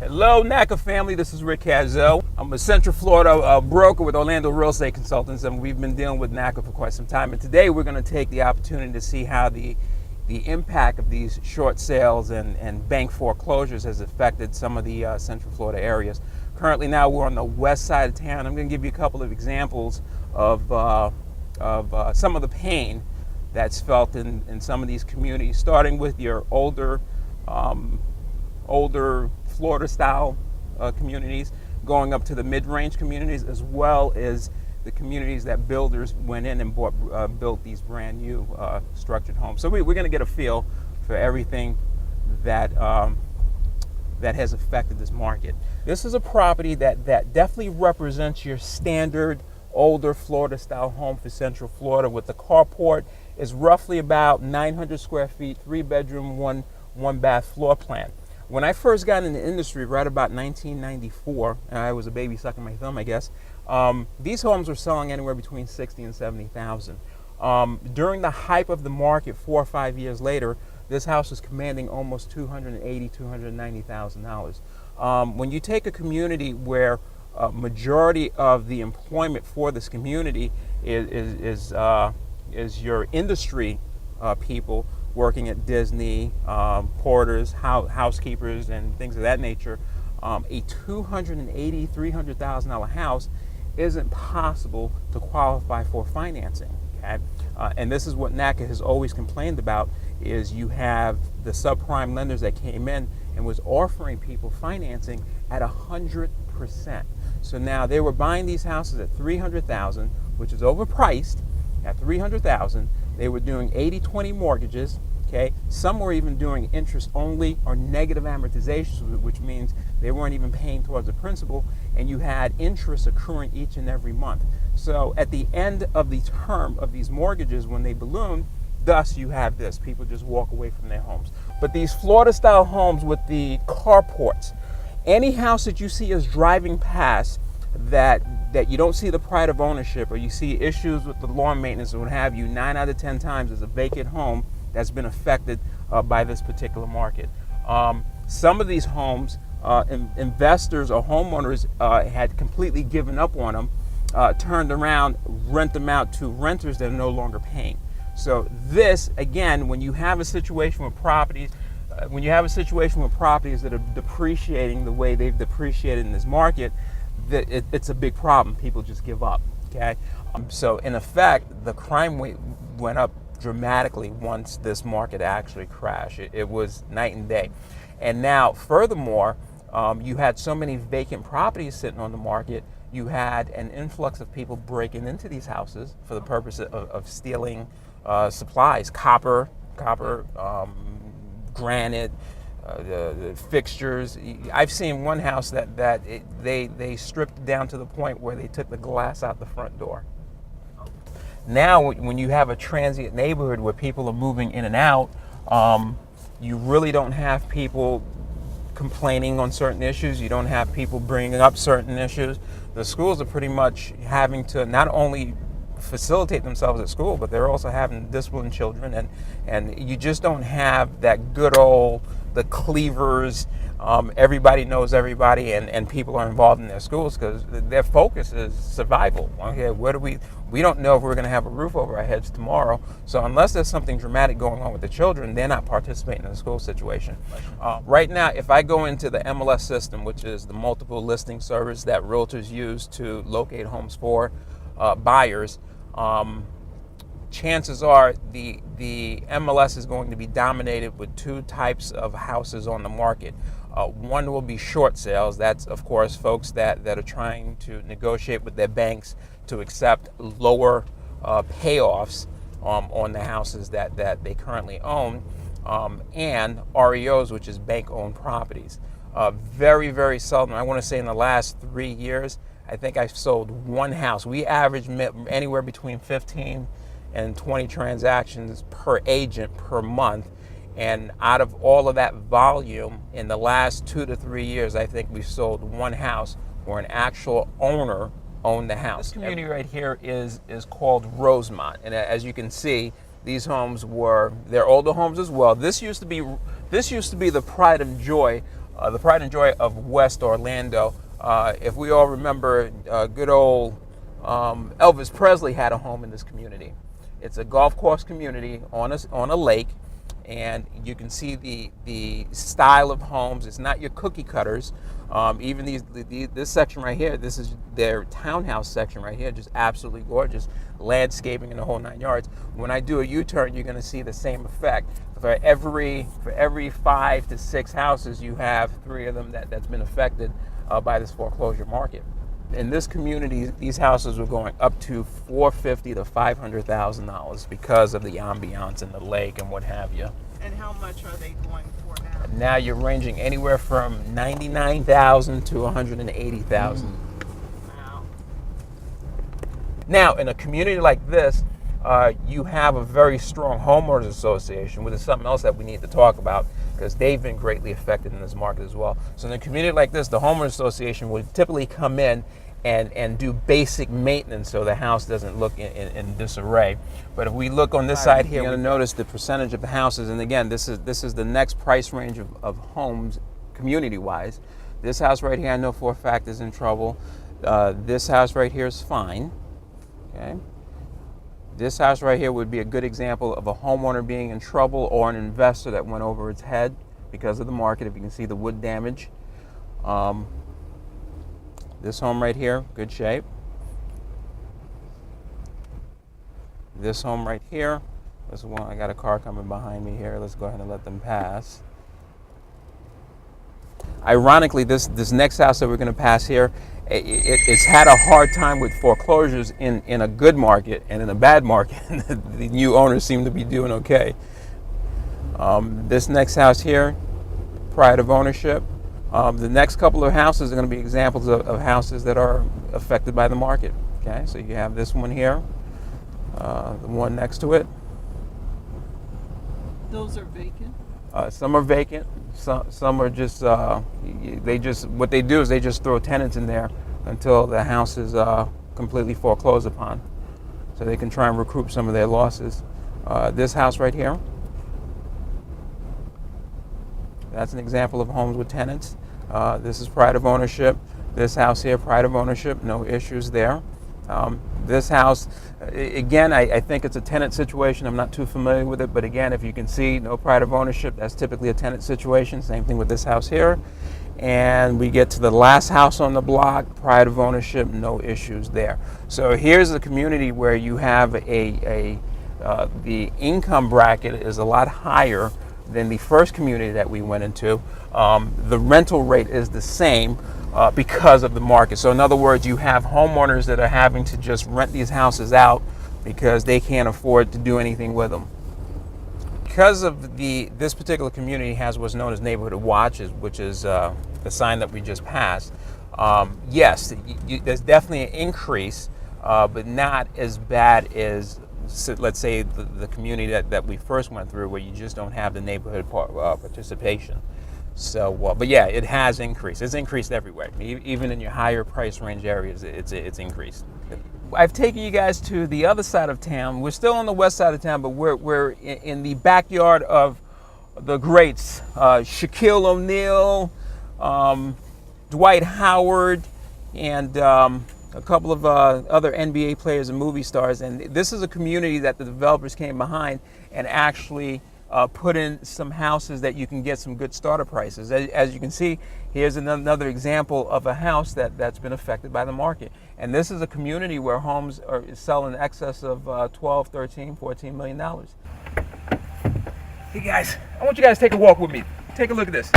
Hello, NACA family. This is Rick Cazell. I'm a Central Florida broker with Orlando Real Estate Consultants, and we've been dealing with NACA for quite some time. And today we're going to take the opportunity to see how the impact of these short sales and bank foreclosures has affected some of the Central Florida areas. Currently now we're on the west side of town. I'm going to give you a couple of examples of some of the pain that's felt in some of these communities, starting with your older Florida-style communities, going up to the mid-range communities, as well as the communities that builders went in and built these brand new structured homes. So we're going to get a feel for everything that that has affected this market. This is a property that definitely represents your standard older Florida-style home for Central Florida, with the carport is roughly about 900 square feet, 3-bedroom, one bath floor plan. When I first got in the industry, right about 1994, and I was a baby sucking my thumb, I guess, these homes were selling anywhere between $60,000 and $70,000. During the hype of the market 4 or 5 years later, this house was commanding almost $280,000, $290,000. When you take a community where majority of the employment for this community is your industry people working at Disney, porters, housekeepers, and things of that nature, a $280,000, $300,000 house isn't possible to qualify for financing. Okay, and this is what NACA has always complained about: is you have the subprime lenders that came in and was offering people financing at 100%. So now they were buying these houses at $300,000, which is overpriced. At $300,000, they were doing 80-20 mortgages. Okay, some were even doing interest only or negative amortizations, which means they weren't even paying towards the principal, and you had interest accruing each and every month. So at the end of the term of these mortgages, when they balloon, thus you have this: people just walk away from their homes. But these Florida-style homes with the carports, any house that you see us driving past that you don't see the pride of ownership, or you see issues with the lawn maintenance or what have you, 9 out of 10 times is a vacant home that's been affected by this particular market. Some of these homes, investors or homeowners had completely given up on them, turned around, rent them out to renters that are no longer paying. So this, again, when you have a situation with properties, that are depreciating the way they've depreciated in this market, it's a big problem. People just give up. Okay, so in effect, the crime rate went up dramatically once this market actually crashed. It was night and day. And now, furthermore, you had so many vacant properties sitting on the market. You had an influx of people breaking into these houses for the purpose of stealing supplies, copper, granite, the fixtures. I've seen one house that they stripped down to the point where they took the glass out the front door. Now, when you have a transient neighborhood where people are moving in and out, you really don't have people complaining on certain issues. You don't have people bringing up certain issues. The schools are pretty much having to not only facilitate themselves at school, but they're also having to discipline children, and you just don't have that good old, the cleavers, everybody knows everybody, and people are involved in their schools because their focus is survival. Okay, we don't know if we're going to have a roof over our heads tomorrow, so unless there's something dramatic going on with the children, they're not participating in the school situation. Right now, if I go into the MLS system, which is the multiple listing service that realtors use to locate homes for buyers, chances are the MLS is going to be dominated with two types of houses on the market. One will be short sales. That's, of course, folks that are trying to negotiate with their banks to accept lower payoffs on the houses that they currently own, and REOs, which is bank-owned properties. Very, very seldom. I want to say in the last 3 years, I think I've sold one house. We average anywhere between 15 and 20 transactions per agent per month. And out of all of that volume, in the last 2 to 3 years, I think we've sold one house where an actual owner owned the house. This community right here is called Rosemont. And as you can see, these homes they're older homes as well. This used to be the pride and joy the pride and joy of West Orlando. If we all remember, good old Elvis Presley had a home in this community. It's a golf course community on a lake, and you can see the style of homes. It's not your cookie cutters. Even this section right here, this is their townhouse section right here, just absolutely gorgeous. Landscaping in the whole 9 yards. When I do a U-turn, you're going to see the same effect. For every 5 to 6 houses, you have 3 of them that's been affected by this foreclosure market. In this community, these houses were going up to $450,000 to $500,000 because of the ambiance and the lake and what have you. And how much are they going for now? Now you're ranging anywhere from $99,000 to $180,000. Wow. Now, in a community like this, you have a very strong homeowners association, which is something else that we need to talk about because they've been greatly affected in this market as well. So in a community like this, the homeowners association would typically come in and do basic maintenance so the house doesn't look in disarray. But if we look on this side here, you're going to notice the percentage of the houses. And again, this is the next price range of homes community-wise. This house right here, I know for a fact is in trouble. This house right here is fine. Okay. This house right here would be a good example of a homeowner being in trouble or an investor that went over its head because of the market. If you can see the wood damage. This home right here, good shape. This home right here, this one, I got a car coming behind me here. Let's go ahead and let them pass. Ironically, this next house that we're going to pass here, it's had a hard time with foreclosures in a good market, and in a bad market, the new owners seem to be doing okay. This next house here, pride of ownership. The next couple of houses are going to be examples of houses that are affected by the market. Okay, so you have this one here, the one next to it. Those are vacant? Some are vacant. Some are just what they do is they just throw tenants in there until the house is completely foreclosed upon, so they can try and recoup some of their losses. This house right here, that's an example of homes with tenants. This is pride of ownership. This house here, pride of ownership, no issues there. This house, again, I think it's a tenant situation. I'm not too familiar with it, but again, if you can see, no pride of ownership, that's typically a tenant situation. Same thing with this house here. And we get to the last house on the block, pride of ownership, no issues there. So here's a community where you have the income bracket is a lot higher than the first community that we went into. The rental rate is the same because of the market. So in other words, you have homeowners that are having to just rent these houses out because they can't afford to do anything with them. Because of this particular community has what's known as neighborhood watch, which is the sign that we just passed. Yes, there's definitely an increase, but not as bad as, let's say, the community that we first went through, where you just don't have the neighborhood participation. So, but yeah, it has increased. It's increased everywhere. Even in your higher price range areas, it's increased. I've taken you guys to the other side of town. We're still on the west side of town, but we're in the backyard of the greats, Shaquille O'Neal, Dwight Howard, and a couple of other NBA players and movie stars. And this is a community that the developers came behind and actually put in some houses that you can get some good starter prices. As you can see, here's another example of a house that's been affected by the market. And this is a community where homes are selling in excess of $12, $13, $14 million. Hey guys, I want you guys to take a walk with me. Take a look at this.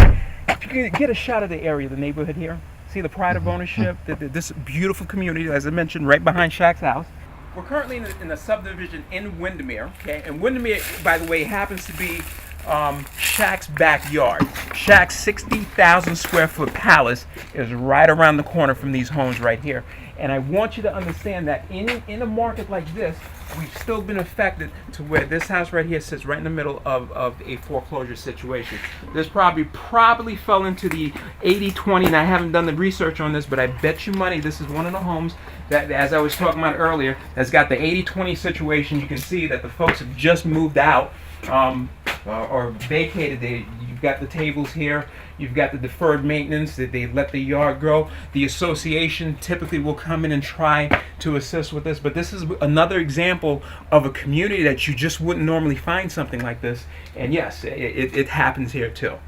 If you can get a shot of the area, the neighborhood here. See the pride of ownership, this beautiful community, as I mentioned, right behind Shaq's house. We're currently in the subdivision in Windermere, okay? And Windermere, by the way, happens to be Shaq's backyard. Shaq's 60,000 square foot palace is right around the corner from these homes right here. And I want you to understand that in a market like this, we've still been affected to where this house right here sits right in the middle of a foreclosure situation. This probably fell into the 80-20, and I haven't done the research on this, but I bet you money this is one of the homes that, as I was talking about earlier, has got the 80-20 situation. You can see that the folks have just moved out or vacated. You You've got the tables here. You've got the deferred maintenance that they let the yard grow. The association typically will come in and try to assist with this, but this is another example of a community that you just wouldn't normally find something like this. And yes, it happens here too.